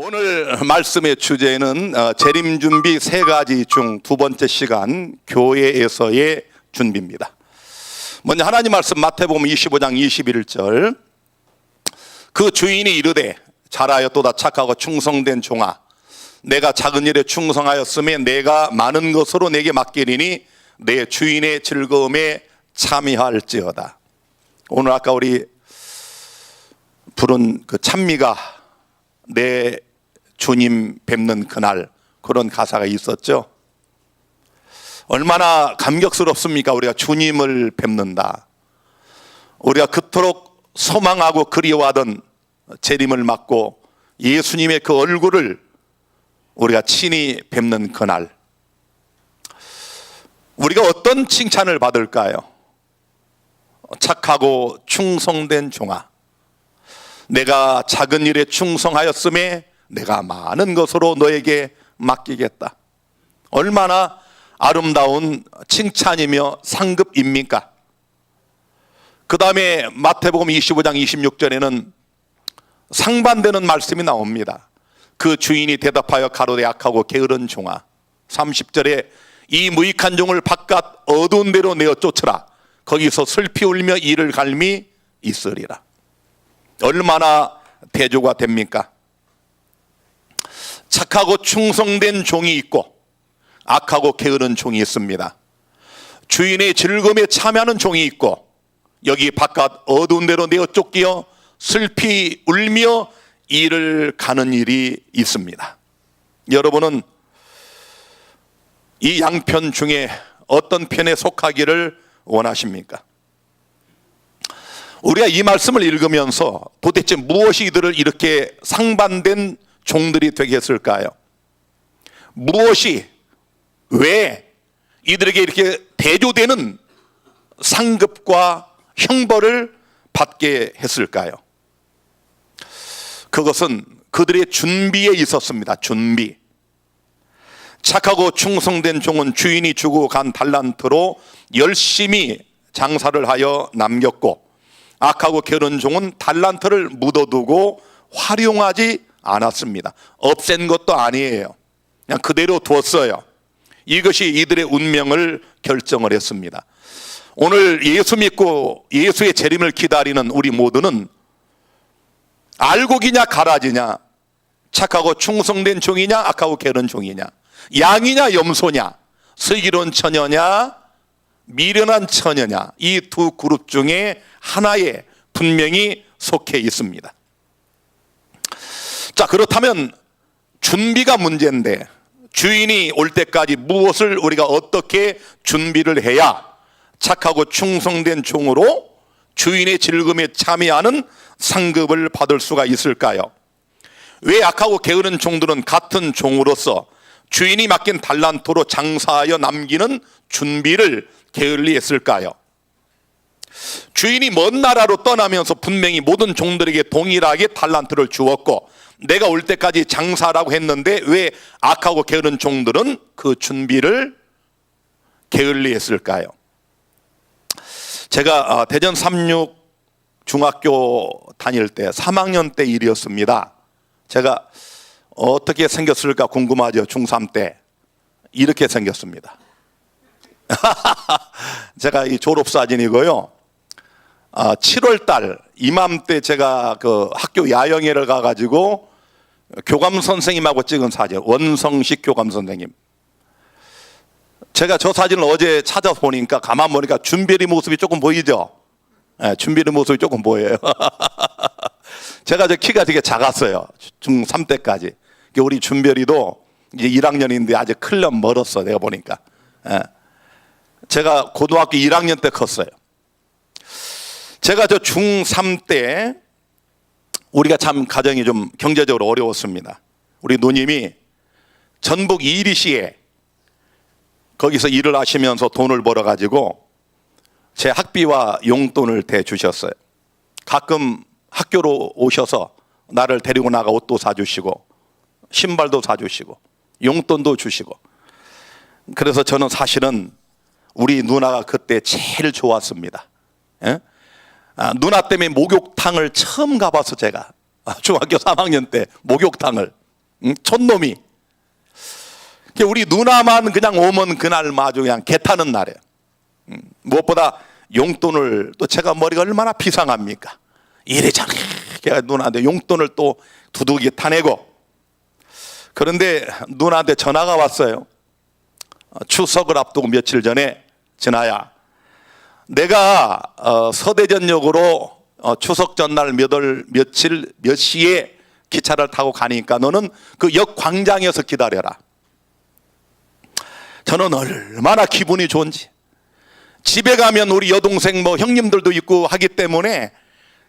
오늘 말씀의 주제는 재림 준비 세 가지 중 두 번째 시간 교회에서의 준비입니다. 먼저 하나님 말씀 마태복음 25장 21절, 그 주인이 이르되 잘하였도다 착하고 충성된 종아, 내가 작은 일에 충성하였으면 내가 많은 것으로 내게 맡기리니 내 주인의 즐거움에 참여할지어다. 오늘 아까 우리 부른 그 찬미가 내 주님 뵙는 그날, 그런 가사가 있었죠. 얼마나 감격스럽습니까? 우리가 주님을 뵙는다. 우리가 그토록 소망하고 그리워하던 재림을 맞고 예수님의 그 얼굴을 우리가 친히 뵙는 그날, 우리가 어떤 칭찬을 받을까요? 착하고 충성된 종아, 내가 작은 일에 충성하였음에 내가 많은 것으로 너에게 맡기겠다. 얼마나 아름다운 칭찬이며 상급입니까? 그 다음에 마태복음 25장 26절에는 상반되는 말씀이 나옵니다. 그 주인이 대답하여 가로되 악하고 게으른 종아, 30절에 이 무익한 종을 바깥 어두운 데로 내어 쫓으라. 거기서 슬피 울며 이를 갈미 있으리라. 얼마나 대조가 됩니까? 착하고 충성된 종이 있고 악하고 게으른 종이 있습니다. 주인의 즐거움에 참여하는 종이 있고 여기 바깥 어두운 데로 내어 쫓기어 슬피 울며 이를 가는 일이 있습니다. 여러분은 이 양편 중에 어떤 편에 속하기를 원하십니까? 우리가 이 말씀을 읽으면서 도대체 무엇이 이들을 이렇게 상반된 종들이 되게 했을까요? 무엇이, 왜 이들에게 이렇게 대조되는 상급과 형벌을 받게 했을까요? 그것은 그들의 준비에 있었습니다. 준비. 착하고 충성된 종은 주인이 주고 간 달란트로 열심히 장사를 하여 남겼고, 악하고 게으른 종은 달란트를 묻어두고 활용하지 않았습니다. 없앤 것도 아니에요. 그냥 그대로 두었어요. 이것이 이들의 운명을 결정을 했습니다. 오늘 예수 믿고 예수의 재림을 기다리는 우리 모두는 알곡이냐 가라지냐, 착하고 충성된 종이냐 악하고 게으른 종이냐, 양이냐 염소냐, 슬기로운 처녀냐 미련한 처녀냐, 이 두 그룹 중에 하나에 분명히 속해 있습니다. 자, 그렇다면 준비가 문제인데 주인이 올 때까지 무엇을 우리가 어떻게 준비를 해야 착하고 충성된 종으로 주인의 즐거움에 참여하는 상급을 받을 수가 있을까요? 왜 악하고 게으른 종들은 같은 종으로서 주인이 맡긴 달란트로 장사하여 남기는 준비를 게을리 했을까요? 주인이 먼 나라로 떠나면서 분명히 모든 종들에게 동일하게 달란트를 주었고 내가 올 때까지 장사라고 했는데 왜 악하고 게으른 종들은 그 준비를 게을리 했을까요? 제가 대전 36 중학교 다닐 때 3학년 때 일이었습니다. 제가 어떻게 생겼을까 궁금하죠. 중3 때 이렇게 생겼습니다. 제가 이 졸업사진이고요. 7월달 이맘때 제가 그 학교 야영회를 가가지고 교감 선생님하고 찍은 사진, 원성식 교감 선생님. 제가 저 사진을 어제 찾아보니까 가만 보니까 준별이 모습이 조금 보이죠? 네, 준별이 모습이 조금 보여요. 제가 저 키가 되게 작았어요. 중3 때까지. 우리 준별이도 이제 1학년인데 아직 클럽 멀었어, 내가 보니까. 네. 제가 고등학교 1학년 때 컸어요. 제가 저 중3 때 우리가 참 가정이 좀 경제적으로 어려웠습니다. 우리 누님이 전북 이리시에 거기서 일을 하시면서 돈을 벌어가지고 제 학비와 용돈을 대주셨어요. 가끔 학교로 오셔서 나를 데리고 나가 옷도 사주시고 신발도 사주시고 용돈도 주시고. 그래서 저는 사실은 우리 누나가 그때 제일 좋았습니다. 예? 누나 때문에 목욕탕을 처음 가봐서 제가 중학교 3학년 때 목욕탕을 촌놈이. 우리 누나만 그냥 오면 그날 아주 그냥 개 타는 날이에요. 무엇보다 용돈을, 또 제가 머리가 얼마나 비상합니까? 이래저래 걔가 누나한테 용돈을 또 두둑이 타내고. 그런데 누나한테 전화가 왔어요. 추석을 앞두고 며칠 전에, 진아야, 내가 서대전역으로 추석 전날 며칠 몇 시에 기차를 타고 가니까 너는 그 역 광장에서 기다려라. 저는 얼마나 기분이 좋은지. 집에 가면 우리 여동생 형님들도 있고 하기 때문에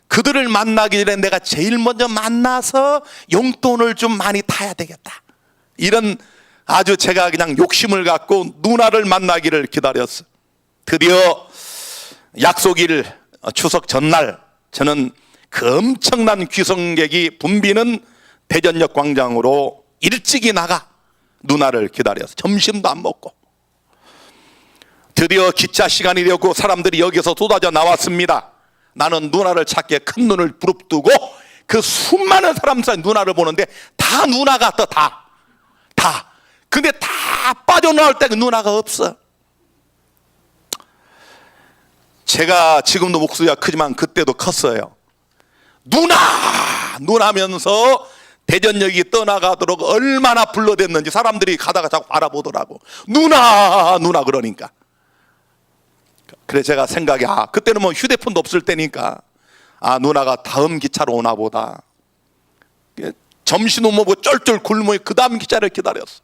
그들을 만나기 전에 내가 제일 먼저 만나서 용돈을 좀 많이 타야 되겠다, 이런 아주 제가 그냥 욕심을 갖고 누나를 만나기를 기다렸어. 드디어 약속일 추석 전날 저는 그 엄청난 귀성객이 붐비는 대전역 광장으로 일찍이 나가 누나를 기다려서 점심도 안 먹고, 드디어 기차 시간이 되었고 사람들이 여기서 쏟아져 나왔습니다. 나는 누나를 찾기에 큰 눈을 부릅뜨고 그 수많은 사람 사이 누나를 보는데 다 누나가 다. 근데 다 빠져나올 때 그 누나가 없어. 제가 지금도 목소리가 크지만 그때도 컸어요. 누나면서 대전역이 떠나가도록 얼마나 불러댔는지 사람들이 가다가 자꾸 알아보더라고. 누나 그러니까. 그래서 제가 생각이, 그때는 휴대폰도 없을 때니까, 누나가 다음 기차로 오나 보다. 점심도 먹고 쩔쩔 굶어 그 다음 기차를 기다렸어.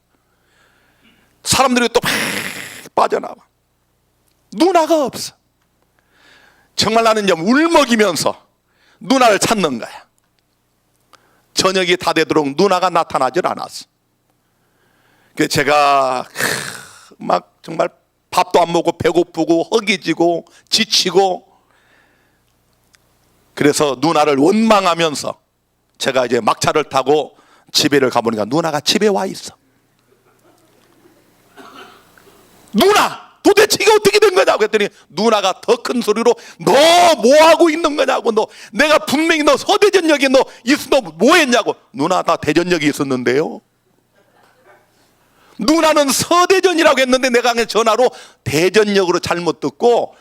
사람들이 또 막 빠져나와. 누나가 없어. 정말 나는 울먹이면서 누나를 찾는 거야. 저녁이 다 되도록 누나가 나타나질 않았어. 그래서 제가 막 정말 밥도 안 먹고 배고프고 허기지고 지치고, 그래서 누나를 원망하면서 제가 이제 막차를 타고 집에를 가보니까 누나가 집에 와 있어. 누나 도대체 이게 어떻게 된 거냐고 했더니 누나가 더 큰 소리로, 너 뭐하고 있는 거냐고, 내가 분명히 너 서대전역에 너 뭐 했냐고. 누나 나 대전역에 있었는데요. 누나는 서대전이라고 했는데 내가 그냥 전화로 대전역으로 잘못 듣고,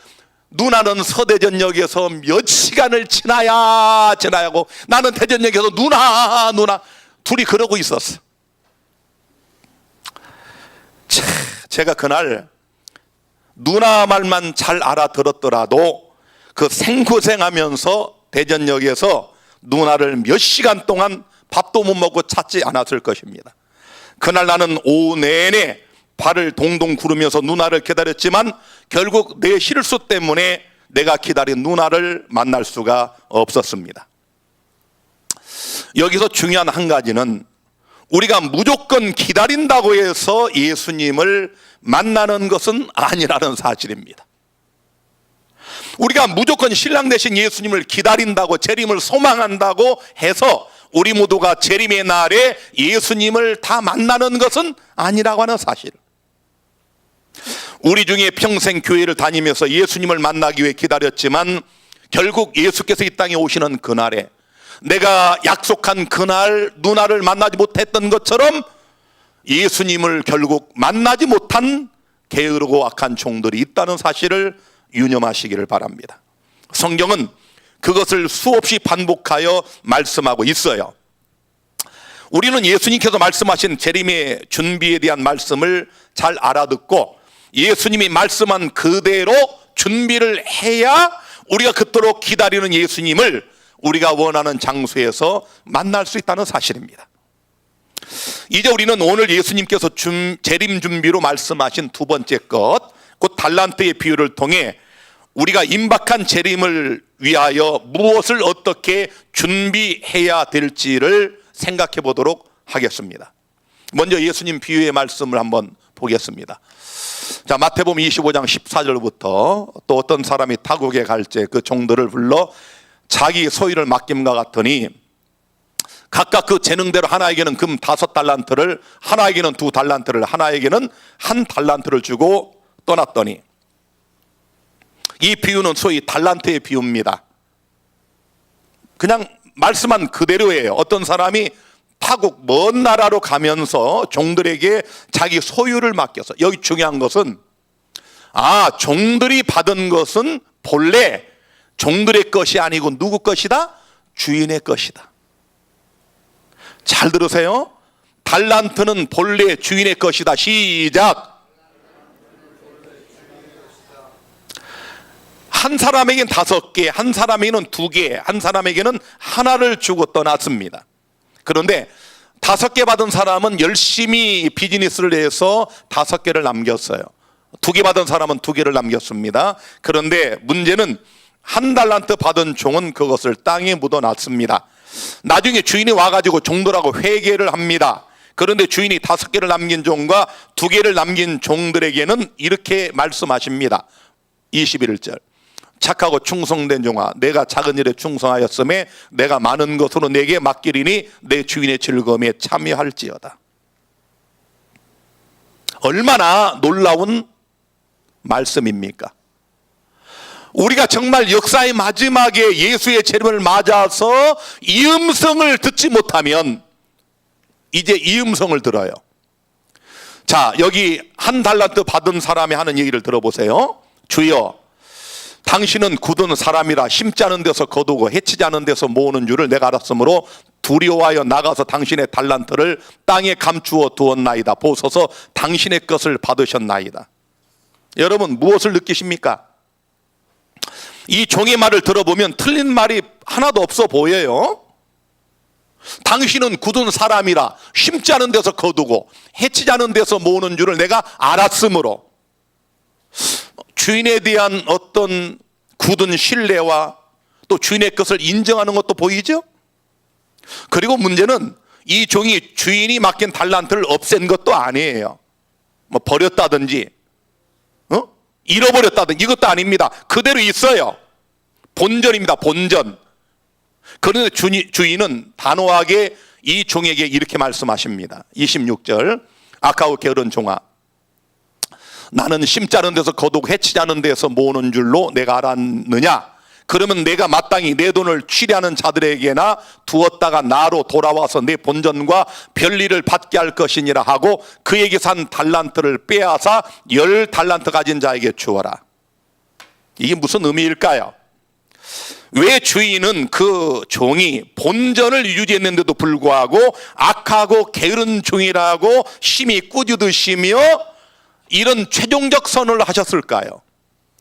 누나는 서대전역에서 몇 시간을 지나야고 나는 대전역에서 누나 둘이 그러고 있었어. 제가 그날 누나 말만 잘 알아들었더라도 그 생고생하면서 대전역에서 누나를 몇 시간 동안 밥도 못 먹고 찾지 않았을 것입니다. 그날 나는 오후 내내 발을 동동 구르면서 누나를 기다렸지만 결국 내 실수 때문에 내가 기다린 누나를 만날 수가 없었습니다. 여기서 중요한 한 가지는, 우리가 무조건 기다린다고 해서 예수님을 만나는 것은 아니라는 사실입니다. 우리가 무조건 신랑 되신 예수님을 기다린다고, 재림을 소망한다고 해서 우리 모두가 재림의 날에 예수님을 다 만나는 것은 아니라고 하는 사실. 우리 중에 평생 교회를 다니면서 예수님을 만나기 위해 기다렸지만 결국 예수께서 이 땅에 오시는 그날에 내가 약속한 그날 누나를 만나지 못했던 것처럼 예수님을 결국 만나지 못한 게으르고 악한 종들이 있다는 사실을 유념하시기를 바랍니다. 성경은 그것을 수없이 반복하여 말씀하고 있어요. 우리는 예수님께서 말씀하신 재림의 준비에 대한 말씀을 잘 알아듣고 예수님이 말씀한 그대로 준비를 해야 우리가 그토록 기다리는 예수님을 우리가 원하는 장소에서 만날 수 있다는 사실입니다. 이제 우리는 오늘 예수님께서 재림 준비로 말씀하신 두 번째 것, 곧 달란트의 비유를 통해 우리가 임박한 재림을 위하여 무엇을 어떻게 준비해야 될지를 생각해 보도록 하겠습니다. 먼저 예수님 비유의 말씀을 한번 보겠습니다. 자, 마태복음 25장 14절부터 또 어떤 사람이 타국에 갈지 그 종들을 불러 자기 소유를 맡김과 같으니 각각 그 재능대로 하나에게는 금 5달란트를, 하나에게는 2달란트를, 하나에게는 1달란트를 주고 떠났더니, 이 비유는 소위 달란트의 비유입니다. 그냥 말씀한 그대로예요. 어떤 사람이 타국 먼 나라로 가면서 종들에게 자기 소유를 맡겨서, 여기 중요한 것은 종들이 받은 것은 본래 종들의 것이 아니고 누구 것이다? 주인의 것이다. 잘 들으세요. 달란트는 본래 주인의 것이다. 시작. 한 사람에게는 5개, 한 사람에게는 2개, 한 사람에게는 하나를 주고 떠났습니다. 그런데 5개 받은 사람은 열심히 비즈니스를 해서 5개를 남겼어요. 2개 받은 사람은 2개를 남겼습니다. 그런데 문제는 1달란트 받은 종은 그것을 땅에 묻어놨습니다. 나중에 주인이 와가지고 종들하고 회개를 합니다. 그런데 주인이 5개를 남긴 종과 2개를 남긴 종들에게는 이렇게 말씀하십니다. 21절. 착하고 충성된 종아, 내가 작은 일에 충성하였음에 내가 많은 것으로 내게 맡기리니 내 주인의 즐거움에 참여할지어다. 얼마나 놀라운 말씀입니까? 우리가 정말 역사의 마지막에 예수의 재림을 맞아서 이 음성을 듣지 못하면 이제 이 음성을 들어요. 자, 여기 1달란트 받은 사람이 하는 얘기를 들어보세요. 주여, 당신은 굳은 사람이라 심지 않은 데서 거두고 해치지 않은 데서 모으는 줄을 내가 알았으므로 두려워하여 나가서 당신의 달란트를 땅에 감추어 두었나이다. 보소서 당신의 것을 받으셨나이다. 여러분, 무엇을 느끼십니까? 이 종의 말을 들어보면 틀린 말이 하나도 없어 보여요. 당신은 굳은 사람이라 심지 않은 데서 거두고 해치지 않은 데서 모으는 줄을 내가 알았으므로, 주인에 대한 어떤 굳은 신뢰와 또 주인의 것을 인정하는 것도 보이죠. 그리고 문제는 이 종이 주인이 맡긴 달란트를 없앤 것도 아니에요. 뭐 버렸다든지 잃어버렸다든지 이것도 아닙니다. 그대로 있어요. 본전입니다. 본전. 그런데 주인은 단호하게 이 종에게 이렇게 말씀하십니다. 26절. 아까워 게으른 종아, 나는 심지 않은 데서 거두고 해치지 않은 데서 모으는 줄로 내가 알았느냐? 그러면 내가 마땅히 내 돈을 취리하는 자들에게나 두었다가 나로 돌아와서 내 본전과 별리를 받게 할 것이니라 하고 그에게 산 달란트를 빼앗아 10달란트 가진 자에게 주어라. 이게 무슨 의미일까요? 왜 주인은 그 종이 본전을 유지했는데도 불구하고 악하고 게으른 종이라고 심히 꾸짖으시며 이런 최종적 선언을 하셨을까요?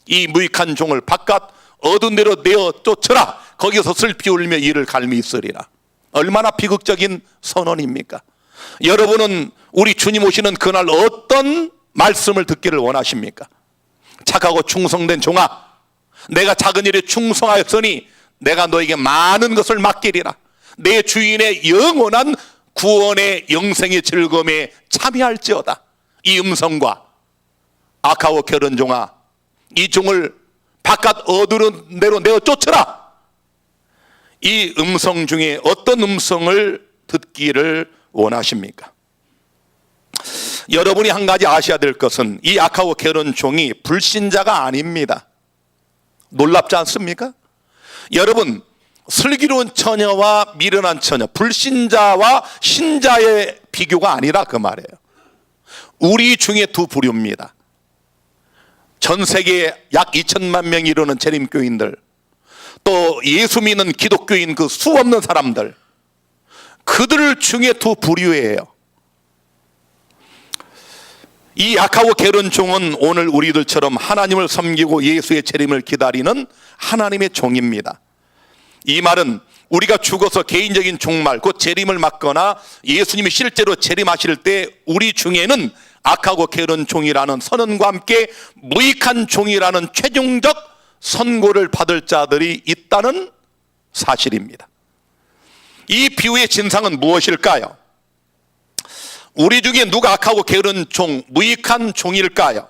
이 무익한 종을 바깥 어두운 데로 내어 쫓으라. 거기서 슬피 울며 이를 갈미 있으리라. 얼마나 비극적인 선언입니까? 여러분은 우리 주님 오시는 그날 어떤 말씀을 듣기를 원하십니까? 착하고 충성된 종아, 내가 작은 일에 충성하였으니 내가 너에게 많은 것을 맡기리라. 내 주인의 영원한 구원의 영생의 즐거움에 참여할지어다. 이 음성과 악하고 게으른 종아, 이 종을 바깥 어두운 데로 내어 쫓으라. 이 음성 중에 어떤 음성을 듣기를 원하십니까? 여러분이 한 가지 아셔야 될 것은 이 악하고 게으른 종이 불신자가 아닙니다. 놀랍지 않습니까? 여러분, 슬기로운 처녀와 미련한 처녀, 불신자와 신자의 비교가 아니라 그 말이에요. 우리 중에 두 부류입니다. 전 세계에 약 2천만 명이 이르는 재림교인들, 또 예수 믿는 기독교인 그 수 없는 사람들, 그들 중에 두 부류예요. 이 악하고 게으른 종은 오늘 우리들처럼 하나님을 섬기고 예수의 재림을 기다리는 하나님의 종입니다. 이 말은 우리가 죽어서 개인적인 종말, 곧 재림을 맞거나 예수님이 실제로 재림하실 때 우리 중에는 악하고 게으른 종이라는 선언과 함께 무익한 종이라는 최종적 선고를 받을 자들이 있다는 사실입니다. 이 비유의 진상은 무엇일까요? 우리 중에 누가 악하고 게으른 종, 무익한 종일까요?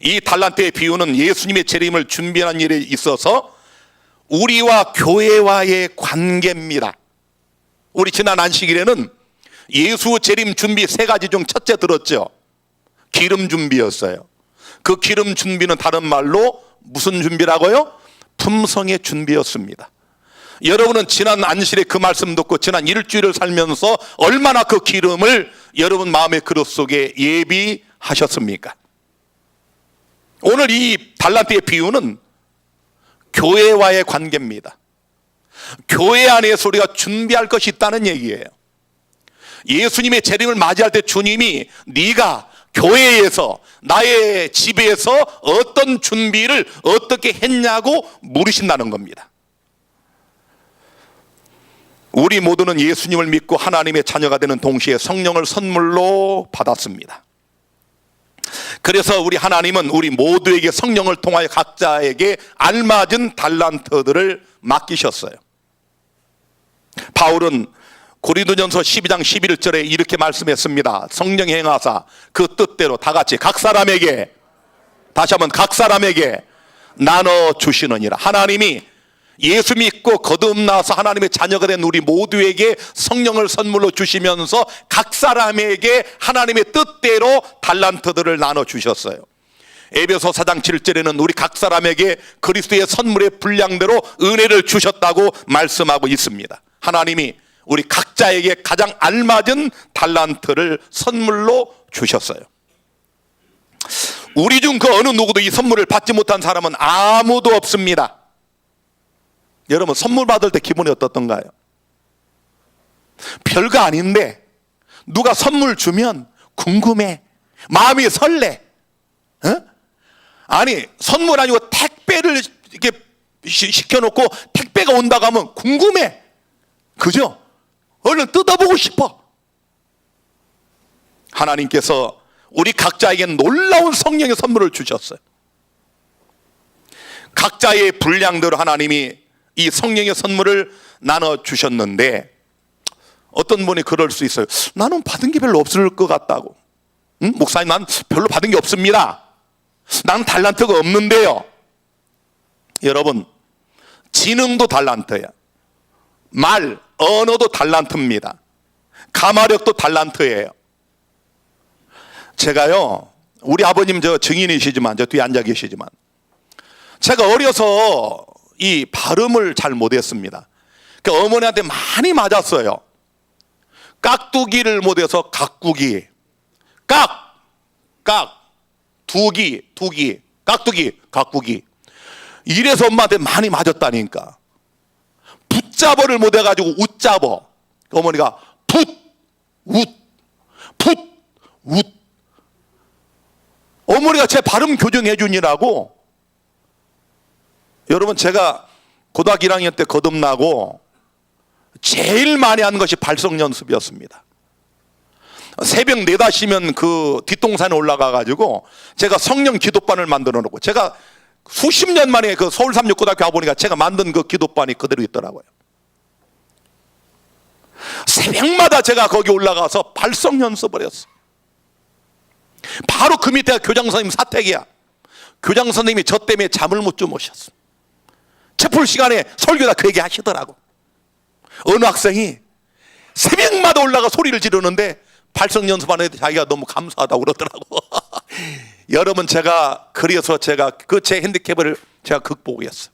이 달란트의 비유는 예수님의 재림을 준비하는 일에 있어서 우리와 교회와의 관계입니다. 우리 지난 안식일에는 예수 재림 준비 3가지 중 첫째 들었죠. 기름 준비였어요. 그 기름 준비는 다른 말로 무슨 준비라고요? 품성의 준비였습니다. 여러분은 지난 안식일에 그 말씀 듣고 지난 일주일을 살면서 얼마나 그 기름을 여러분 마음의 그릇 속에 예비하셨습니까? 오늘 이 달란트의 비유는 교회와의 관계입니다. 교회 안에서 우리가 준비할 것이 있다는 얘기예요. 예수님의 재림을 맞이할 때 주님이 네가 교회에서 나의 집에서 어떤 준비를 어떻게 했냐고 물으신다는 겁니다. 우리 모두는 예수님을 믿고 하나님의 자녀가 되는 동시에 성령을 선물로 받았습니다. 그래서 우리 하나님은 우리 모두에게 성령을 통하여 각자에게 알맞은 달란트들을 맡기셨어요. 바울은 고린도전서 12장 11절에 이렇게 말씀했습니다. 성령 행하사 그 뜻대로 다 같이 각 사람에게, 다시 한번 각 사람에게 나눠 주시느니라. 하나님이 예수 믿고 거듭나서 하나님의 자녀가 된 우리 모두에게 성령을 선물로 주시면서 각 사람에게 하나님의 뜻대로 달란트들을 나눠 주셨어요. 에베소 4장 7절에는 우리 각 사람에게 그리스도의 선물의 분량대로 은혜를 주셨다고 말씀하고 있습니다. 하나님이 우리 각자에게 가장 알맞은 달란트를 선물로 주셨어요. 우리 중 그 어느 누구도 이 선물을 받지 못한 사람은 아무도 없습니다. 여러분, 선물 받을 때 기분이 어떻던가요? 별거 아닌데 누가 선물 주면 궁금해, 마음이 설레. 아니, 선물 아니고 택배를 이렇게 시켜놓고 택배가 온다고 하면 궁금해, 그죠? 얼른 뜯어보고 싶어. 하나님께서 우리 각자에게 놀라운 성령의 선물을 주셨어요. 각자의 분량대로 하나님이 이 성령의 선물을 나눠주셨는데, 어떤 분이 그럴 수 있어요. 나는 받은 게 별로 없을 것 같다고. 목사님, 난 별로 받은 게 없습니다. 나는 달란트가 없는데요. 여러분, 지능도 달란트야. 말, 언어도 달란트입니다. 가마력도 달란트예요. 제가요, 우리 아버님 저 증인이시지만, 저 뒤에 앉아 계시지만, 제가 어려서 이 발음을 잘 못했습니다. 그 어머니한테 많이 맞았어요. 깍두기를 못해서 각구기, 두기, 깍두기, 각구기. 이래서 엄마한테 많이 맞았다니까. 붙잡어를 못해가지고 웃잡어. 어머니가 붓. 어머니가 제 발음 교정해 주니라고. 여러분, 제가 고등학교 1학년 때 거듭나고 제일 많이 한 것이 발성 연습이었습니다. 새벽 4-5시면 그 뒷동산에 올라가가지고 제가 성령 기도반을 만들어 놓고, 제가 수십 년 만에 그 서울 삼육고등학교 와보니까 제가 만든 그 기도반이 그대로 있더라고요. 새벽마다 제가 거기 올라가서 발성 연습을 했어. 바로 그 밑에가 교장 선생님 사택이야. 교장 선생님이 저 때문에 잠을 못 주무셨어. 채플 시간에 설교다 그 얘기 하시더라고. 어느 학생이 새벽마다 올라가 소리를 지르는데 발성 연습하는데 자기가 너무 감사하다고 그러더라고. 여러분, 제가 그래서 제가 그 제 핸디캡을 제가 극복했어요.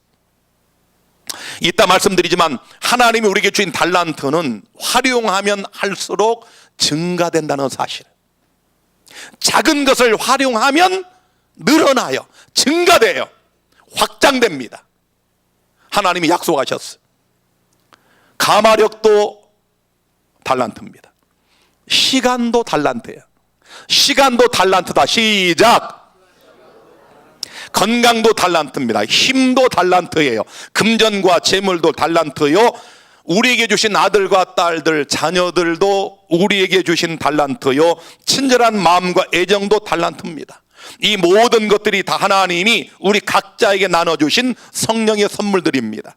이따 말씀드리지만 하나님이 우리에게 주신 달란트는 활용하면 할수록 증가된다는 사실. 작은 것을 활용하면 늘어나요. 증가돼요. 확장됩니다. 하나님이 약속하셨어요. 가마력도 달란트입니다. 시간도 달란트예요. 시간도 달란트다. 시작. 건강도 달란트입니다. 힘도 달란트예요. 금전과 재물도 달란트요. 우리에게 주신 아들과 딸들, 자녀들도 우리에게 주신 달란트요. 친절한 마음과 애정도 달란트입니다. 이 모든 것들이 다 하나님이 우리 각자에게 나눠주신 성령의 선물들입니다.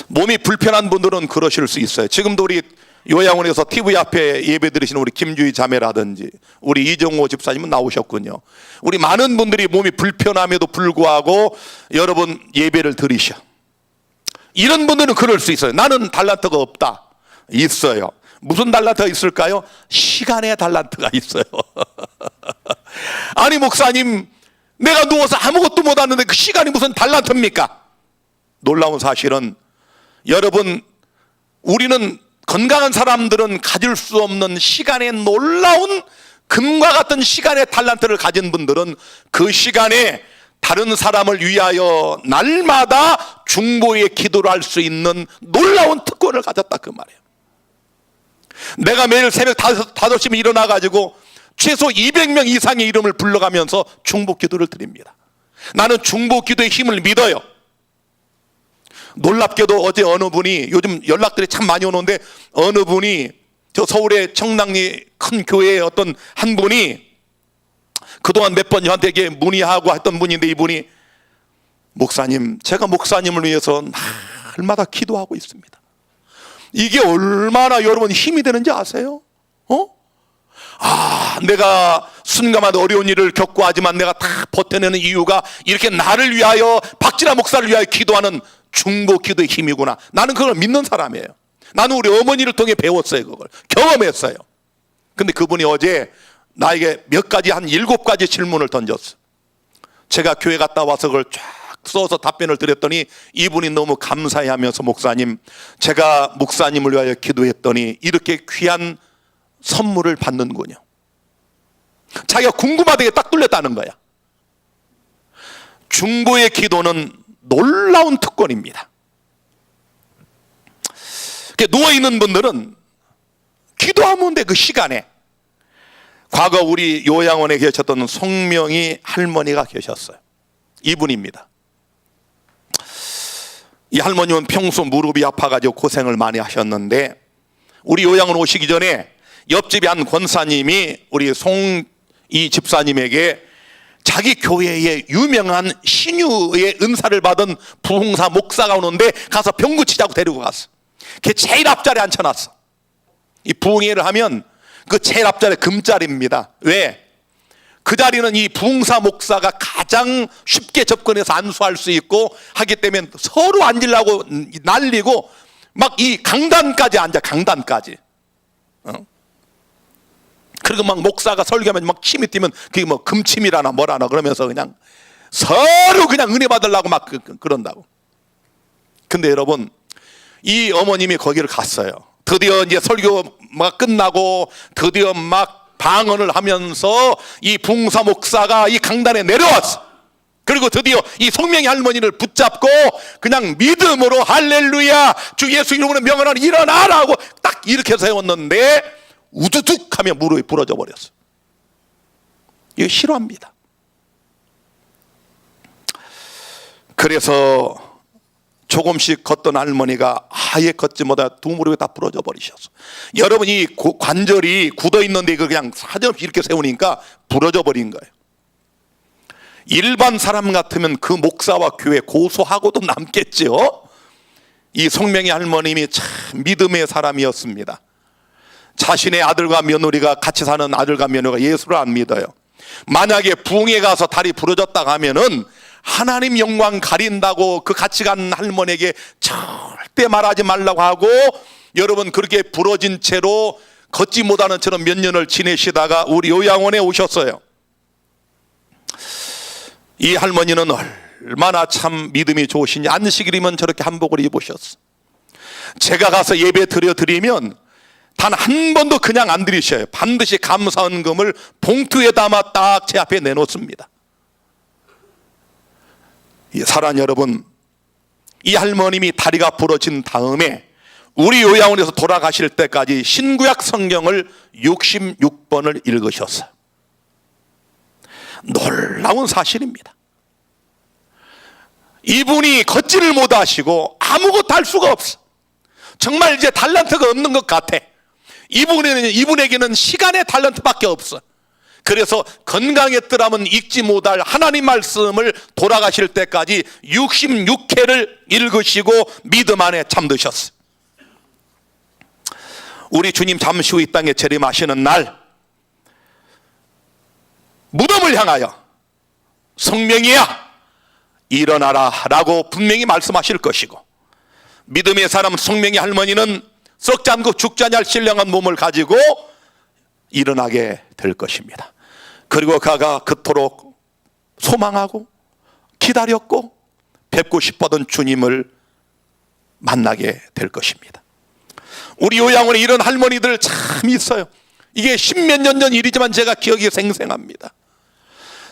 몸이 불편한 분들은 그러실 수 있어요. 지금도 우리 요양원에서 TV 앞에 예배 드리시는 우리 김주희 자매라든지 우리 이정호 집사님은 나오셨군요. 우리 많은 분들이 몸이 불편함에도 불구하고 여러분 예배를 드리셔. 이런 분들은 그럴 수 있어요. 나는 달란트가 없다. 있어요. 무슨 달란트가 있을까요? 시간의 달란트가 있어요. 아니 목사님, 내가 누워서 아무것도 못하는데 그 시간이 무슨 달란트입니까? 놀라운 사실은 여러분, 우리는 건강한 사람들은 가질 수 없는 시간의 놀라운 금과 같은 시간의 달란트를 가진 분들은 그 시간에 다른 사람을 위하여 날마다 중보의 기도를 할 수 있는 놀라운 특권을 가졌다 그 말이에요. 내가 매일 새벽 5시면 일어나가지고 최소 200명 이상의 이름을 불러가면서 중보 기도를 드립니다. 나는 중보 기도의 힘을 믿어요. 놀랍게도 어제 어느 분이, 요즘 연락들이 참 많이 오는데 어느 분이 저 서울의 청량리 큰 교회의 어떤 한 분이 그동안 몇 번 저한테 문의하고 했던 분인데, 이분이 목사님, 제가 목사님을 위해서 날마다 기도하고 있습니다. 이게 얼마나 여러분 힘이 되는지 아세요? 내가 순간마다 어려운 일을 겪고 하지만 내가 다 버텨내는 이유가 이렇게 나를 위하여, 박진아 목사를 위하여 기도하는 중보 기도의 힘이구나. 나는 그걸 믿는 사람이에요. 나는 우리 어머니를 통해 배웠어요. 그걸 경험했어요. 근데 그분이 어제 나에게 몇 가지, 한 7가지 질문을 던졌어. 제가 교회 갔다 와서 그걸 쫙 써서 답변을 드렸더니 이분이 너무 감사해하면서, 목사님, 제가 목사님을 위하여 기도했더니 이렇게 귀한 선물을 받는군요. 자기가 궁금하다게 딱 뚫렸다는 거야. 중보의 기도는 놀라운 특권입니다. 누워있는 분들은 기도하면 돼. 그 시간에. 과거 우리 요양원에 계셨던 송명희 할머니가 계셨어요. 이분입니다. 이 할머님은 평소 무릎이 아파가지고 고생을 많이 하셨는데, 우리 요양원 오시기 전에 옆집에 한 권사님이 우리 송이 집사님에게 자기 교회에 유명한 신유의 은사를 받은 부흥사 목사가 오는데 가서 병 고치자고 데리고 갔어. 걔 제일 앞자리에 앉혀놨어. 이 부흥회를 하면 그 제일 앞자리 금자리입니다. 왜? 그 자리는 이 부흥사 목사가 가장 쉽게 접근해서 안수할 수 있고 하기 때문에 서로 앉으려고 날리고 막 이 강단까지 앉아. 강단까지. 그리고 막 목사가 설교하면 막 침이 튀면 그게 뭐 금침이라나 뭐라나 그러면서 그냥 서로 그냥 은혜 받으려고 막 그런다고. 근데 여러분, 이 어머님이 거기를 갔어요. 드디어 이제 설교가 끝나고 드디어 막 방언을 하면서 이 부흥사 목사가 이 강단에 내려왔어. 그리고 드디어 이 송명희 할머니를 붙잡고 그냥 믿음으로 할렐루야, 주 예수 이름으로 명하노니 일어나라고 딱 이렇게 세웠는데 우두둑 하면 무릎이 부러져 버렸어. 이거 싫어합니다. 그래서 조금씩 걷던 할머니가 아예 걷지 못하 두 무릎이 다 부러져 버리셨어. 여러분, 이 관절이 굳어 있는데 이걸 그냥 사정없이 이렇게 세우니까 부러져 버린 거예요. 일반 사람 같으면 그 목사와 교회 고소하고도 남겠죠. 이 송명희 할머님이 참 믿음의 사람이었습니다. 자신의 아들과 며느리가 같이 사는 아들과 며느리가 예수를 안 믿어요. 만약에 부흥회 가서 다리 부러졌다고 하면은 하나님 영광 가린다고 그 같이 간 할머니에게 절대 말하지 말라고 하고, 여러분 그렇게 부러진 채로 걷지 못하는 채로 몇 년을 지내시다가 우리 요양원에 오셨어요. 이 할머니는 얼마나 참 믿음이 좋으신지 안식일이면 저렇게 한복을 입으셨어. 제가 가서 예배 드리면 단 한 번도 그냥 안 드리셔요. 반드시 감사헌금을 봉투에 담아 딱 제 앞에 내놓습니다. 사랑하는 여러분, 이 할머님이 다리가 부러진 다음에 우리 요양원에서 돌아가실 때까지 신구약 성경을 66번을 읽으셨어요. 놀라운 사실입니다. 이분이 걷지를 못하시고 아무것도 할 수가 없어. 정말 이제 달란트가 없는 것 같아. 이분에게는 시간의 달란트밖에 없어. 그래서 건강했더라면 읽지 못할 하나님 말씀을 돌아가실 때까지 66회를 읽으시고 믿음 안에 잠드셨어. 우리 주님 잠시 후 이 땅에 재림하시는 날 무덤을 향하여 성명이야 일어나라 라고 분명히 말씀하실 것이고, 믿음의 사람 성명희 할머니는 썩지 않고 죽지 않을 신령한 몸을 가지고 일어나게 될 것입니다. 그리고 그가 그토록 소망하고 기다렸고 뵙고 싶었던 주님을 만나게 될 것입니다. 우리 요양원에 이런 할머니들 참 있어요. 이게 십몇 년 전 일이지만 제가 기억이 생생합니다.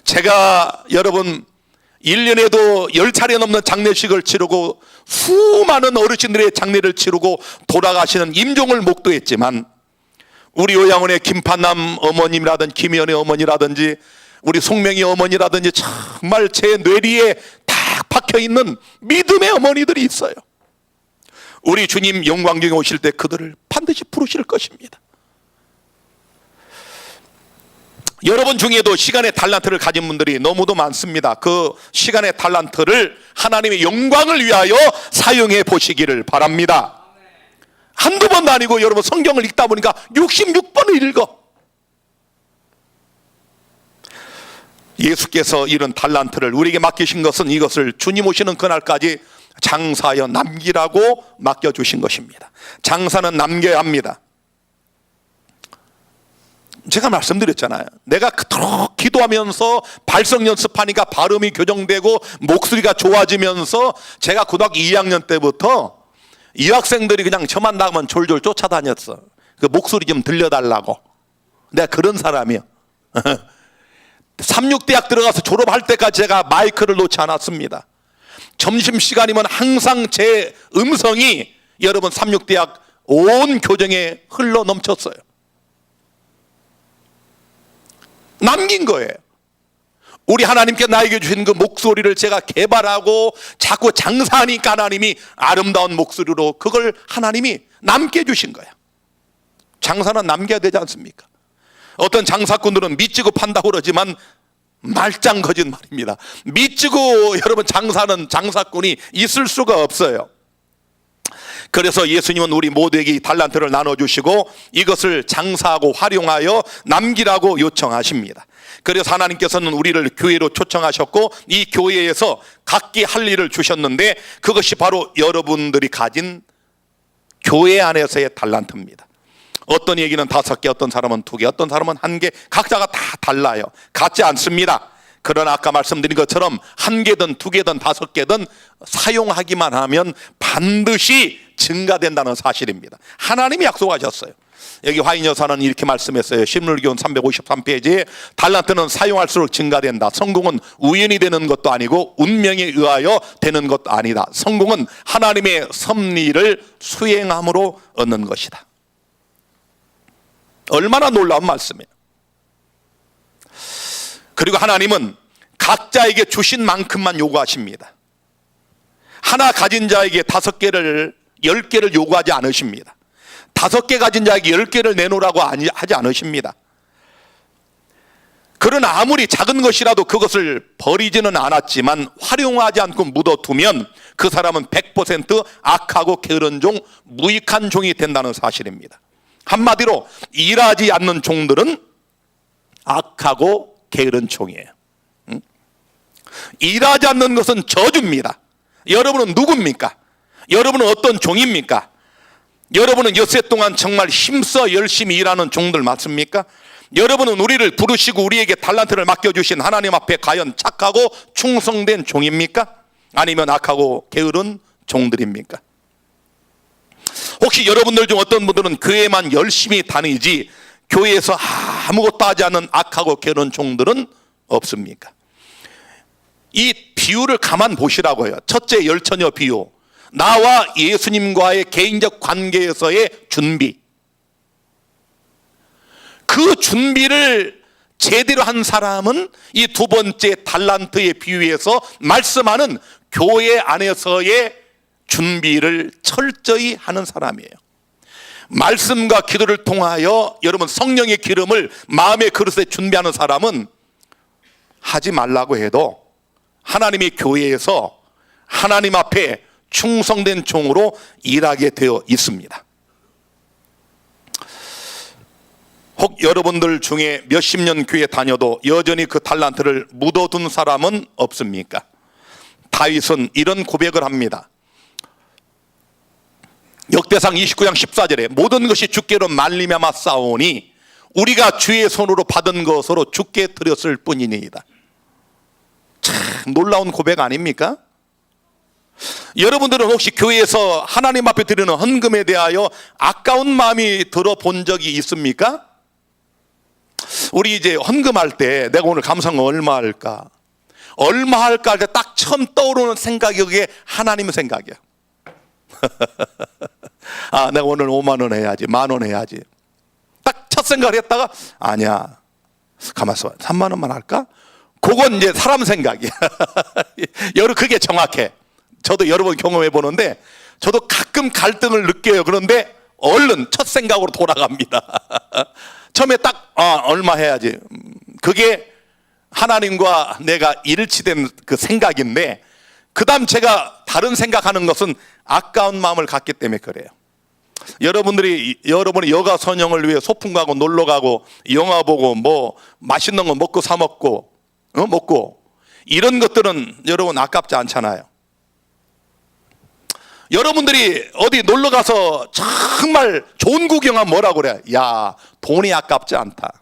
제가 여러분 1년에도 10차례 넘는 장례식을 치르고 수많은 어르신들의 장례를 치르고 돌아가시는 임종을 목도했지만, 우리 요양원의 김판남 어머님이라든지 김연애 어머니라든지 우리 송명희 어머니라든지 정말 제 뇌리에 딱 박혀있는 믿음의 어머니들이 있어요. 우리 주님 영광 중에 오실 때 그들을 반드시 부르실 것입니다. 여러분 중에도 시간의 달란트를 가진 분들이 너무도 많습니다. 그 시간의 달란트를 하나님의 영광을 위하여 사용해 보시기를 바랍니다. 한두 번도 아니고 여러분 성경을 읽다 보니까 66번을 읽어. 예수께서 이런 달란트를 우리에게 맡기신 것은 이것을 주님 오시는 그날까지 장사하여 남기라고 맡겨주신 것입니다. 장사는 남겨야 합니다. 제가 말씀드렸잖아요. 내가 그토록 기도하면서 발성 연습하니까 발음이 교정되고 목소리가 좋아지면서 제가 고등학교 2학년 때부터 여학생들이 그냥 저만 나가면 졸졸 쫓아다녔어. 그 목소리 좀 들려달라고. 내가 그런 사람이요. 삼육대학 들어가서 졸업할 때까지 제가 마이크를 놓지 않았습니다. 점심시간이면 항상 제 음성이 여러분 삼육대학 온 교정에 흘러 넘쳤어요. 남긴 거예요. 우리 하나님께 나에게 주신 그 목소리를 제가 개발하고 자꾸 장사하니까 하나님이 아름다운 목소리로 그걸 하나님이 남게 주신 거야. 장사는 남겨야 되지 않습니까? 어떤 장사꾼들은 미치고 판다고 그러지만 말짱 거짓말입니다. 미치고 여러분 장사는 장사꾼이 있을 수가 없어요. 그래서 예수님은 우리 모두에게 이 달란트를 나눠주시고 이것을 장사하고 활용하여 남기라고 요청하십니다. 그래서 하나님께서는 우리를 교회로 초청하셨고 이 교회에서 각기 할 일을 주셨는데 그것이 바로 여러분들이 가진 교회 안에서의 달란트입니다. 어떤 얘기는 5개, 어떤 사람은 2개, 어떤 사람은 1개, 각자가 다 달라요. 같지 않습니다. 그러나 아까 말씀드린 것처럼 1개든 2개든 5개든 사용하기만 하면 반드시 증가된다는 사실입니다. 하나님이 약속하셨어요. 여기 화인 여사는 이렇게 말씀했어요. 신물교훈 353페이지에 달란트는 사용할수록 증가된다. 성공은 우연히 되는 것도 아니고 운명에 의하여 되는 것도 아니다. 성공은 하나님의 섭리를 수행함으로 얻는 것이다. 얼마나 놀라운 말씀이에요. 그리고 하나님은 각자에게 주신 만큼만 요구하십니다. 하나 가진 자에게 5개를 10개를 요구하지 않으십니다. 5개 가진 자에게 10개를 내놓으라고 하지 않으십니다. 그러나 아무리 작은 것이라도 그것을 버리지는 않았지만 활용하지 않고 묻어두면 그 사람은 100% 악하고 게으른 종, 무익한 종이 된다는 사실입니다. 한마디로 일하지 않는 종들은 악하고 게으른 종이에요. 일하지 않는 것은 저주입니다. 여러분은 누굽니까? 여러분은 어떤 종입니까? 여러분은 엿새 동안 정말 힘써 열심히 일하는 종들 맞습니까? 여러분은 우리를 부르시고 우리에게 달란트를 맡겨주신 하나님 앞에 과연 착하고 충성된 종입니까? 아니면 악하고 게으른 종들입니까? 혹시 여러분들 중 어떤 분들은 교회만 열심히 다니지 교회에서 아무것도 하지 않는 악하고 게으른 종들은 없습니까? 이 비유를 가만 보시라고요. 첫째, 열처녀 비유. 나와 예수님과의 개인적 관계에서의 준비. 그 준비를 제대로 한 사람은 이 2번째 달란트의 비유에서 말씀하는 교회 안에서의 준비를 철저히 하는 사람이에요. 말씀과 기도를 통하여 여러분 성령의 기름을 마음의 그릇에 준비하는 사람은 하지 말라고 해도 하나님의 교회에서 하나님 앞에 충성된 종으로 일하게 되어 있습니다. 혹 여러분들 중에 몇십 년 교회 다녀도 여전히 그 달란트를 묻어둔 사람은 없습니까? 다윗은 이런 고백을 합니다. 역대상 29장 14절에 모든 것이 주께로 말미암아 싸우니 우리가 주의 손으로 받은 것으로 주께 드렸을 뿐이니이다. 참 놀라운 고백 아닙니까? 여러분들은 혹시 교회에서 하나님 앞에 드리는 헌금에 대하여 아까운 마음이 들어본 적이 있습니까? 우리 이제 헌금할 때 내가 오늘 감사한 거 얼마 할까? 얼마 할까 할 때 딱 처음 떠오르는 생각이 그게 하나님 생각이야. 아, 내가 오늘 5만 원 해야지, 10,000원 해야지. 딱 첫 생각을 했다가 아니야, 가만있어, 3만 원만 할까? 그건 이제 사람 생각이야. 여러분, 그게 정확해. 저도 여러 번 경험해 보는데 저도 가끔 갈등을 느껴요. 그런데 얼른 첫 생각으로 돌아갑니다. 처음에 딱 얼마 해야지. 그게 하나님과 내가 일치된 그 생각인데, 그 다음 제가 다른 생각하는 것은 아까운 마음을 갖기 때문에 그래요. 여러분이 여가 선영을 위해 소풍 가고 놀러 가고 영화 보고 뭐 맛있는 거 먹고 사 먹고 먹고 이런 것들은 여러분 아깝지 않잖아요. 여러분들이 어디 놀러 가서 정말 좋은 구경하면 뭐라고 그래? 야, 돈이 아깝지 않다.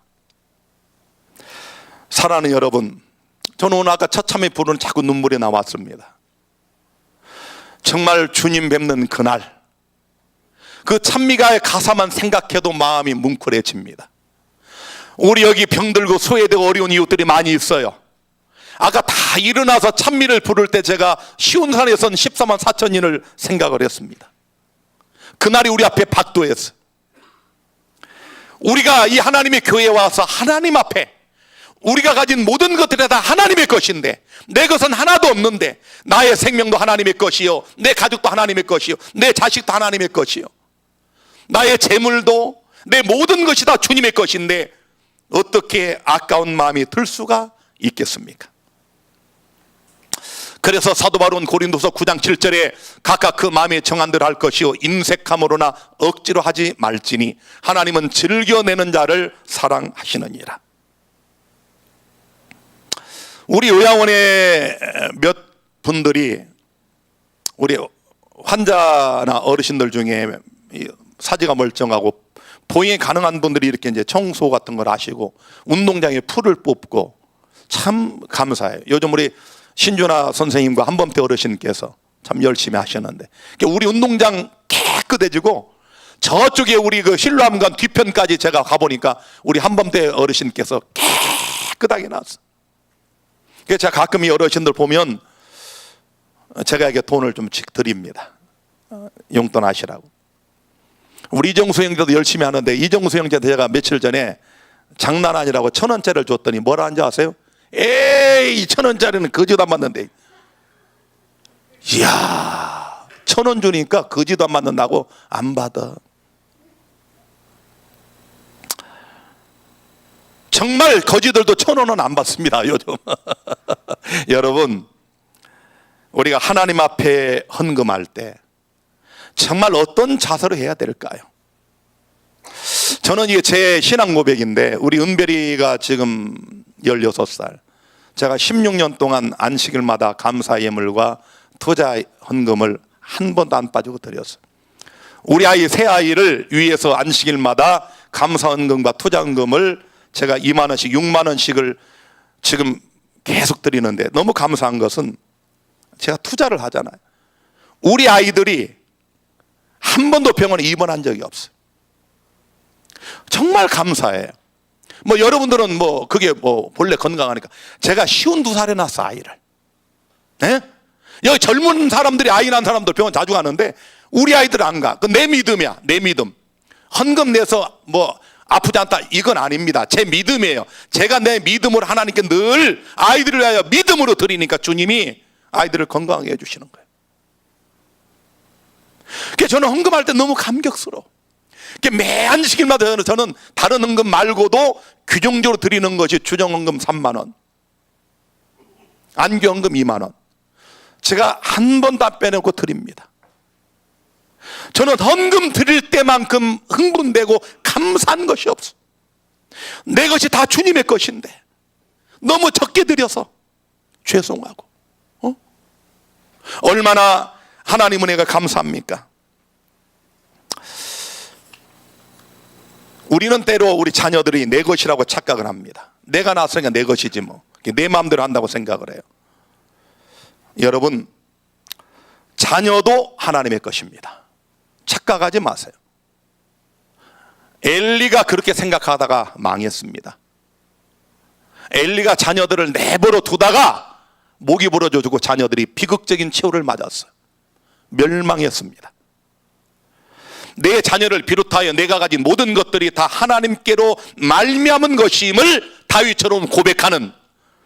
사랑하는 여러분, 저는 오늘 아까 처참히 부르는 자꾸 눈물이 나왔습니다. 정말 주님 뵙는 그날, 그 찬미가의 가사만 생각해도 마음이 뭉클해집니다. 우리 여기 병들고 소외되고 어려운 이웃들이 많이 있어요. 아까 다 일어나서 찬미를 부를 때 제가 시온산에선 14만 4천인을 생각을 했습니다. 그날이 우리 앞에 박도했어. 우리가 이 하나님의 교회에 와서 하나님 앞에 우리가 가진 모든 것들이 다 하나님의 것인데, 내 것은 하나도 없는데, 나의 생명도 하나님의 것이요, 내 가족도 하나님의 것이요, 내 자식도 하나님의 것이요, 나의 재물도 내 모든 것이 다 주님의 것인데 어떻게 아까운 마음이 들 수가 있겠습니까? 그래서 사도 바울은 고린도서 9장 7절에 각각 그 마음에 정한대로 할 것이요 인색함으로나 억지로 하지 말지니 하나님은 즐겨내는 자를 사랑하시느니라. 우리 요양원에 몇 분들이 우리 환자나 어르신들 중에 사지가 멀쩡하고 보행이 가능한 분들이 이렇게 이제 청소 같은 걸 하시고 운동장에 풀을 뽑고 참 감사해요. 요즘 우리 신준아 선생님과 한범태 어르신께서 참 열심히 하셨는데, 우리 운동장 깨끗해지고 저쪽에 우리 그 신라암관 뒤편까지 제가 가보니까 우리 한범태 어르신께서 깨끗하게 나왔어. 그래서 제가 가끔 이 어르신들 보면 제가 이게 돈을 좀 드립니다. 용돈 하시라고. 우리 이정수 형제도 열심히 하는데, 이정수 형제한테 제가 며칠 전에 장난 아니라고 1,000원짜리를 줬더니 뭐라 한지 아세요? 에이, 1,000원짜리는 거지도 안 맞는데. 이야, 1,000원 주니까 거지도 안 맞는다고 안 받아. 정말 거지들도 1,000원은 안 받습니다, 요즘. 여러분, 우리가 하나님 앞에 헌금할 때 정말 어떤 자세로 해야 될까요? 저는 이게 제 신앙 고백인데, 우리 은별이가 지금 16살, 제가 16년 동안 안식일마다 감사 예물과 투자 헌금을 한 번도 안 빠지고 드렸어요. 우리 아이 새 아이를 위해서 안식일마다 감사 헌금과 투자 헌금을 제가 2만 원씩 6만 원씩을 지금 계속 드리는데, 너무 감사한 것은 제가 투자를 하잖아요. 우리 아이들이 한 번도 병원에 입원한 적이 없어요. 정말 감사해요. 뭐 여러분들은 뭐 그게 뭐 본래 건강하니까, 제가 52살에 낳았어, 아이를. 네? 여기 젊은 사람들이 아이 낳은 사람들 병원 자주 가는데 우리 아이들 안 가. 그 내 믿음이야, 내 믿음. 헌금 내서 뭐 아프지 않다, 이건 아닙니다. 제 믿음이에요. 제가 내 믿음으로 하나님께 늘 아이들을 위하여 믿음으로 드리니까 주님이 아이들을 건강하게 해주시는 거예요. 그래서 저는 헌금할 때 너무 감격스러워. 매 안식일마다 저는 다른 헌금 말고도 규정적으로 드리는 것이 주정헌금 3만 원, 안교헌금 2만 원, 제가 한 번도 안 빼놓고 드립니다. 저는 헌금 드릴 때만큼 흥분되고 감사한 것이 없어. 내 것이 다 주님의 것인데 너무 적게 드려서 죄송하고, 얼마나 하나님 은혜가 감사합니까? 우리는 때로 우리 자녀들이 내 것이라고 착각을 합니다. 내가 낳았으니까 내 것이지 뭐, 내 마음대로 한다고 생각을 해요. 여러분, 자녀도 하나님의 것입니다. 착각하지 마세요. 엘리가 그렇게 생각하다가 망했습니다. 엘리가 자녀들을 내버려 두다가 목이 부러져주고 자녀들이 비극적인 최후를 맞았어요. 멸망했습니다. 내 자녀를 비롯하여 내가 가진 모든 것들이 다 하나님께로 말미암은 것임을 다윗처럼 고백하는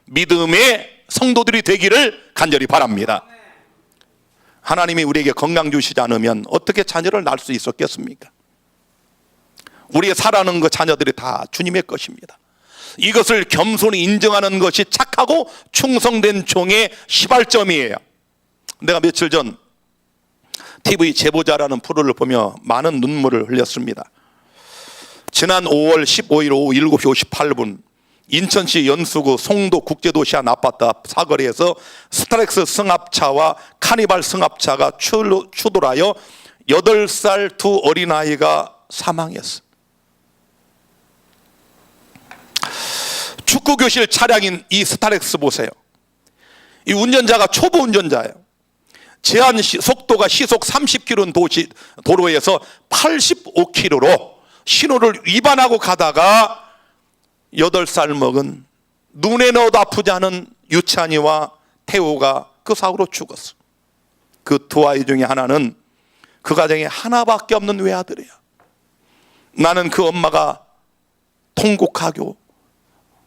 믿음의 성도들이 되기를 간절히 바랍니다. 하나님이 우리에게 건강 주시지 않으면 어떻게 자녀를 낳을 수 있었겠습니까? 우리의 살아가는 그 자녀들이 다 주님의 것입니다. 이것을 겸손히 인정하는 것이 착하고 충성된 종의 시발점이에요. 내가 며칠 전 TV 제보자라는 프로를 보며 많은 눈물을 흘렸습니다. 지난 5월 15일 오후 7시 58분 인천시 연수구 송도 국제도시 한 아파트 앞 사거리에서 스타렉스 승합차와 카니발 승합차가 추돌하여 8살 두 어린아이가 사망했어. 축구교실 차량인 이 스타렉스 보세요. 이 운전자가 초보 운전자예요. 제한 속도가 시속 30km 도로에서 85km로 신호를 위반하고 가다가 8살 먹은 눈에 넣어도 아프지 않은 유찬이와 태호가 그 사고로 죽었어. 그 두 아이 중에 하나는 그 가정에 하나밖에 없는 외아들이야. 나는 그 엄마가 통곡하고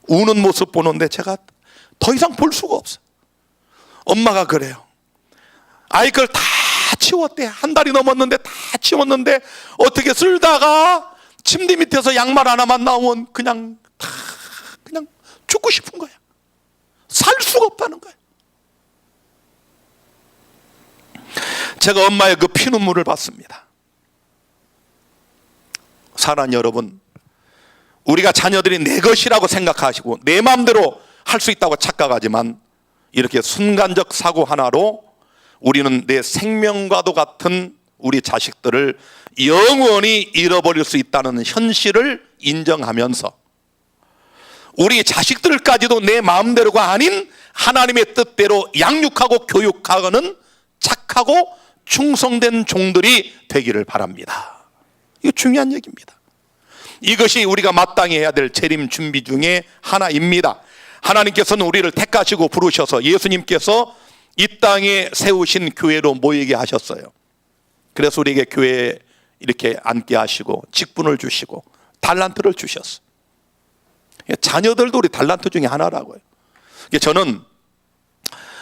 우는 모습 보는데 제가 더 이상 볼 수가 없어. 엄마가 그래요. 아이 걸 다 치웠대. 한 달이 넘었는데 다 치웠는데 어떻게 쓸다가 침대 밑에서 양말 하나만 나오면 그냥 죽고 싶은 거야. 살 수가 없다는 거야. 제가 엄마의 그 피눈물을 봤습니다. 사랑하는 여러분, 우리가 자녀들이 내 것이라고 생각하시고 내 마음대로 할 수 있다고 착각하지만 이렇게 순간적 사고 하나로 우리는 내 생명과도 같은 우리 자식들을 영원히 잃어버릴 수 있다는 현실을 인정하면서 우리 자식들까지도 내 마음대로가 아닌 하나님의 뜻대로 양육하고 교육하는 착하고 충성된 종들이 되기를 바랍니다. 이거 중요한 얘기입니다. 이것이 우리가 마땅히 해야 될 재림 준비 중에 하나입니다. 하나님께서는 우리를 택하시고 부르셔서 예수님께서 이 땅에 세우신 교회로 모이게 하셨어요. 그래서 우리에게 교회에 이렇게 앉게 하시고 직분을 주시고 달란트를 주셨어요. 자녀들도 우리 달란트 중에 하나라고요. 저는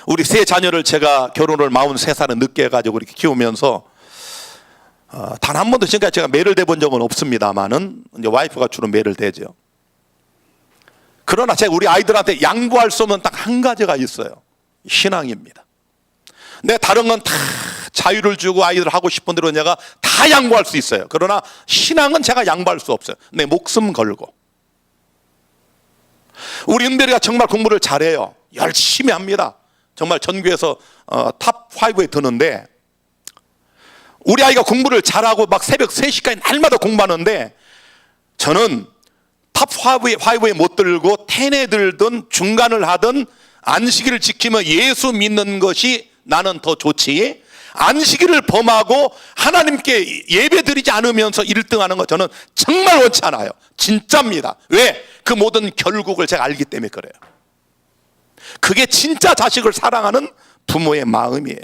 우리 세 자녀를 제가 결혼을 43살에 늦게 해가지고 이렇게 키우면서 단 한 번도 지금까지 제가 매를 대본 적은 없습니다만은 이제 와이프가 주로 매를 대죠. 그러나 제가 우리 아이들한테 양보할 수 없는 딱 한 가지가 있어요. 신앙입니다. 내 다른 건 다 자유를 주고 아이들 하고 싶은 대로 내가 다 양보할 수 있어요. 그러나 신앙은 제가 양보할 수 없어요. 내 목숨 걸고. 우리 은별이가 정말 공부를 잘해요. 열심히 합니다. 정말 전교에서 탑 5에 드는데 우리 아이가 공부를 잘하고 막 새벽 3시까지 날마다 공부하는데 저는 탑 5에 못 들고 10에 들든 중간을 하든 안식일을 지키며 예수 믿는 것이 나는 더 좋지, 안식일을 범하고 하나님께 예배 드리지 않으면서 1등하는 거 저는 정말 원치 않아요. 진짜입니다. 왜? 그 모든 결국을 제가 알기 때문에 그래요. 그게 진짜 자식을 사랑하는 부모의 마음이에요.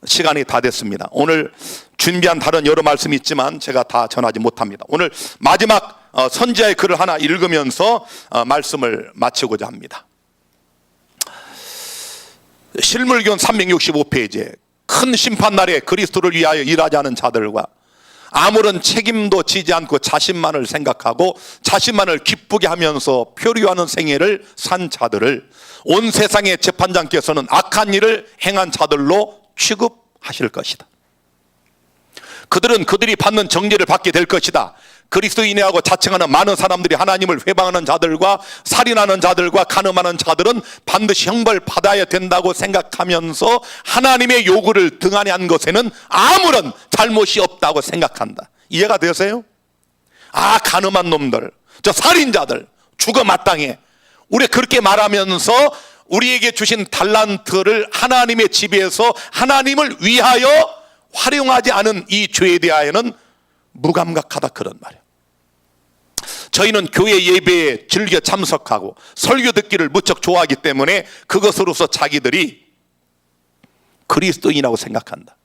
시간이 다 됐습니다. 오늘 준비한 다른 여러 말씀이 있지만 제가 다 전하지 못합니다. 오늘 마지막 선지자의 글을 하나 읽으면서 말씀을 마치고자 합니다. 실물기원 365페이지에 큰 심판날에 그리스도를 위하여 일하지 않은 자들과 아무런 책임도 지지 않고 자신만을 생각하고 자신만을 기쁘게 하면서 표류하는 생애를 산 자들을 온 세상의 재판장께서는 악한 일을 행한 자들로 취급하실 것이다. 그들은 그들이 받는 정죄를 받게 될 것이다. 그리스도인이라고 자칭하는 많은 사람들이 하나님을 회방하는 자들과 살인하는 자들과 간음하는 자들은 반드시 형벌 받아야 된다고 생각하면서 하나님의 요구를 등한히 한 것에는 아무런 잘못이 없다고 생각한다. 이해가 되세요? 아, 간음한 놈들, 저 살인자들 죽어 마땅해. 우리 그렇게 말하면서 우리에게 주신 달란트를 하나님의 집에서 하나님을 위하여 활용하지 않은 이 죄에 대하여는 무감각하다, 그런 말이에요. 저희는 교회 예배에 즐겨 참석하고 설교 듣기를 무척 좋아하기 때문에 그것으로서 자기들이 그리스도인이라고 생각한다.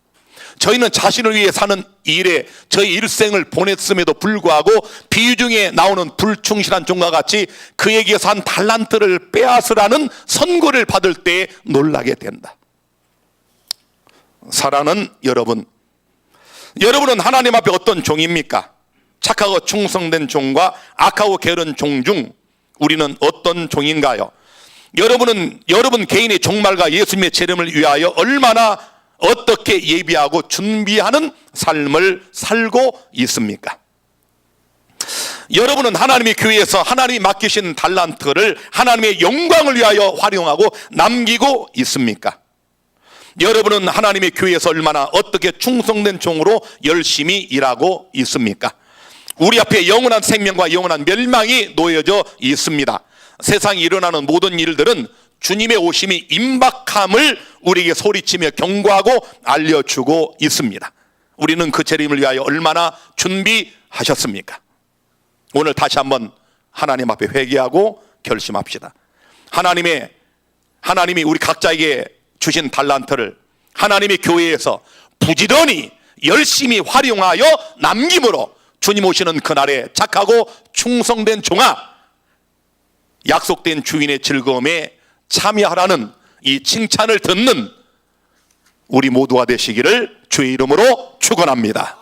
저희는 자신을 위해 사는 일에 저희 일생을 보냈음에도 불구하고 비유중에 나오는 불충실한 종과 같이 그에게서 한 달란트를 빼앗으라는 선고를 받을 때 놀라게 된다. 사랑하는 여러분, 여러분은 하나님 앞에 어떤 종입니까? 착하고 충성된 종과 악하고 게으른 종 중 우리는 어떤 종인가요? 여러분 개인의 종말과 예수님의 재림을 위하여 얼마나 어떻게 예비하고 준비하는 삶을 살고 있습니까? 여러분은 하나님의 교회에서 하나님이 맡기신 달란트를 하나님의 영광을 위하여 활용하고 남기고 있습니까? 여러분은 하나님의 교회에서 얼마나 어떻게 충성된 종으로 열심히 일하고 있습니까? 우리 앞에 영원한 생명과 영원한 멸망이 놓여져 있습니다. 세상에 일어나는 모든 일들은 주님의 오심이 임박함을 우리에게 소리치며 경고하고 알려주고 있습니다. 우리는 그 재림을 위하여 얼마나 준비하셨습니까? 오늘 다시 한번 하나님 앞에 회개하고 결심합시다. 하나님이 우리 각자에게 주신 달란트를 하나님의 교회에서 부지런히 열심히 활용하여 남김으로 주님 오시는 그날에 착하고 충성된 종아, 약속된 주인의 즐거움에 참여하라는 이 칭찬을 듣는 우리 모두가 되시기를 주의 이름으로 축원합니다.